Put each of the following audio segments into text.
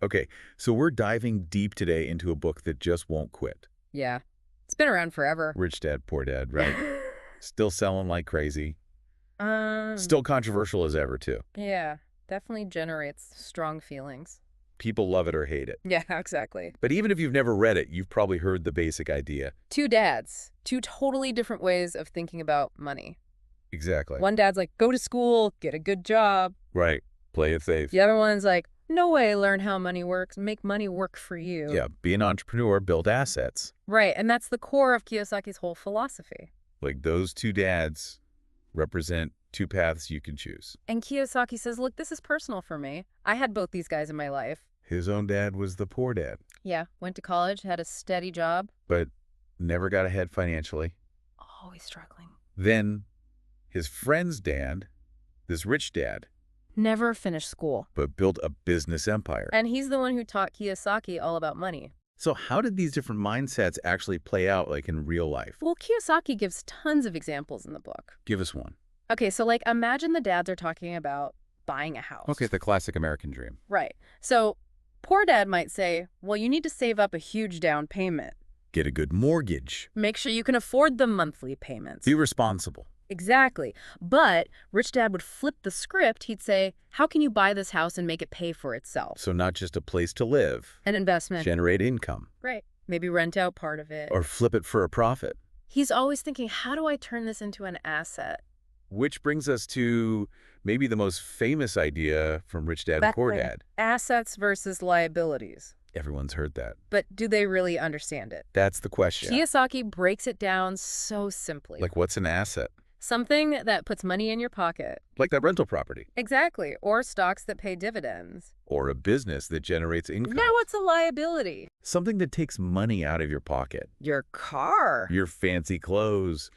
Okay, so we're diving deep today into a book that just won't quit. Yeah. It's been around forever. Rich Dad, Poor Dad, right? Still selling like crazy. Um, Still controversial as ever, too. yeah, definitely generates strong feelings. People love it or hate it. Yeah, exactly. But even if you've never read it, you've probably heard the basic idea. Two dads, two totally different ways of thinking about money. Exactly. One dad's like, go to school, get a good job. Right. Play it safe. The other one's like, no way, learn how money works, make money work for you. Yeah, be an entrepreneur, build assets. Right, and that's the core of Kiyosaki's whole philosophy. Like those two dads represent two paths you can choose. And Kiyosaki says, look, this is personal for me. I had both these guys in my life. His own dad was the poor dad, Yeah, went to college, had a steady job. but never got ahead financially. Always struggling. Then his friend's dad, this rich dad, Never finished school. but built a business empire. And he's the one who taught Kiyosaki all about money. So how did these different mindsets actually play out like in real life? Well, Kiyosaki gives tons of examples in the book. Give us one. Okay, so like imagine the dads are talking about buying a house. Okay, the classic American dream. Right. So poor dad might say, well, you need to save up a huge down payment. Get a good mortgage. Make sure you can afford the monthly payments. Be responsible. Exactly. But rich dad would flip the script. He'd say, how can you buy this house and make it pay for itself? So not just a place to live. An investment. Generate income. Right. Maybe rent out part of it. Or flip it for a profit. He's always thinking, how do I turn this into an asset? Which brings us to maybe the most famous idea from Rich Dad Back Poor then. Dad. Assets versus liabilities. Everyone's heard that. But do they really understand it? That's the question. Kiyosaki breaks it down so simply. Like what's an asset? Something that puts money in your pocket. Like that rental property. Exactly. Or stocks that pay dividends. Or a business that generates income. Now what's a liability? Something that takes money out of your pocket. Your car. Your fancy clothes,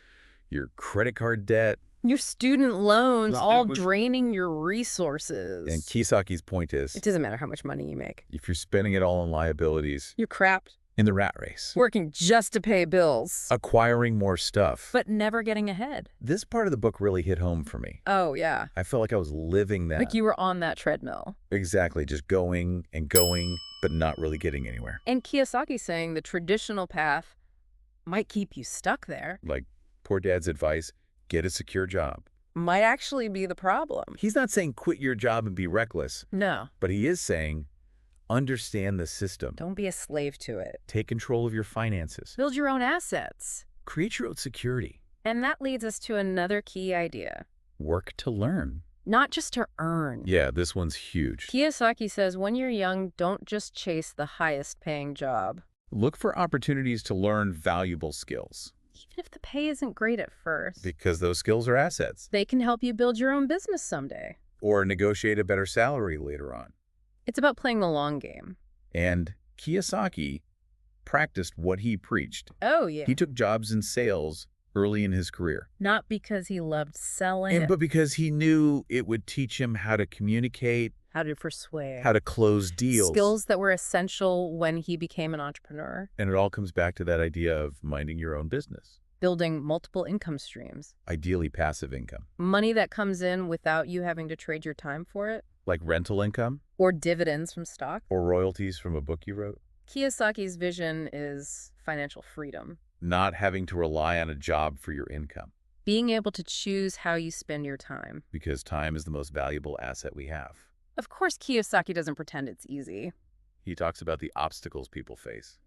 your credit card debt. Your student loans, all was- draining your resources. And Kiyosaki's point is, It doesn't matter how much money you make. if you're spending it all on liabilities, You're crapped. in the rat race, Working just to pay bills. acquiring more stuff. But never getting ahead. This part of the book really hit home for me. Oh, yeah. I felt like I was living that. Like you were on that treadmill. Exactly, just going and going, but not really getting anywhere. And Kiyosaki saying the traditional path might keep you stuck there. Like poor dad's advice, get a secure job. Might actually be the problem. He's not saying quit your job and be reckless, No. but he is saying understand the system. Don't be a slave to it. Take control of your finances. Build your own assets. Create your own security. And that leads us to another key idea. Work to learn. Not just to earn. Yeah, this one's huge. Kiyosaki says when you're young, don't just chase the highest paying job. Look for opportunities to learn valuable skills Even if the pay isn't great at first. because those skills are assets. They can help you build your own business someday. Or negotiate a better salary later on. It's about playing the long game. And Kiyosaki practiced what he preached. Oh, yeah. He took jobs in sales early in his career. Not because he loved selling, But because he knew it would teach him how to communicate, how to persuade. how to close deals. Skills that were essential when he became an entrepreneur. And it all comes back to that idea of minding your own business. Building multiple income streams. Ideally passive income. Money that comes in without you having to trade your time for it. Like rental income Or dividends from stock. or royalties from a book you wrote. Kiyosaki's vision is financial freedom. Not having to rely on a job for your income. Being able to choose how you spend your time. Because time is the most valuable asset we have. Of course, Kiyosaki doesn't pretend it's easy. He talks about the obstacles people face.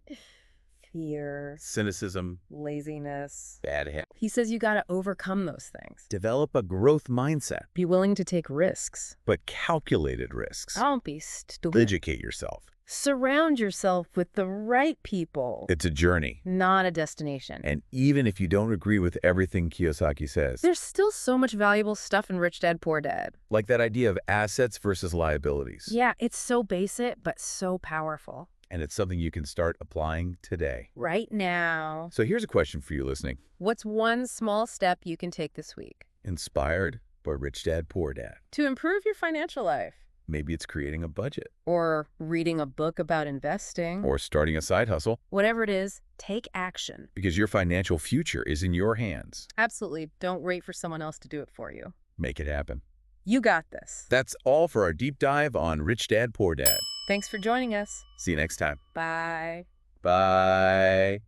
Fear, Cynicism, laziness. bad habits. He says you gotta overcome those things. Develop a growth mindset, Be willing to take risks. but calculated risks. Don't be stupid. Educate yourself. Surround yourself with the right people. It's a journey. Not a destination. And even if you don't agree with everything Kiyosaki says, There's still so much valuable stuff in Rich Dad, Poor Dad. like that idea of assets versus liabilities. Yeah, it's so basic, but so powerful. And it's something you can start applying today. Right now. So here's a question for you listening. What's one small step you can take this week Inspired by Rich Dad, Poor Dad. to improve your financial life? Maybe it's creating a budget Or reading a book about investing. or starting a side hustle Whatever it is, take action. because your financial future is in your hands. Absolutely. Don't wait for someone else to do it for you. Make it happen. You got this. That's all for our deep dive on Rich Dad, Poor Dad. Thanks for joining us. See you next time. Bye. Bye.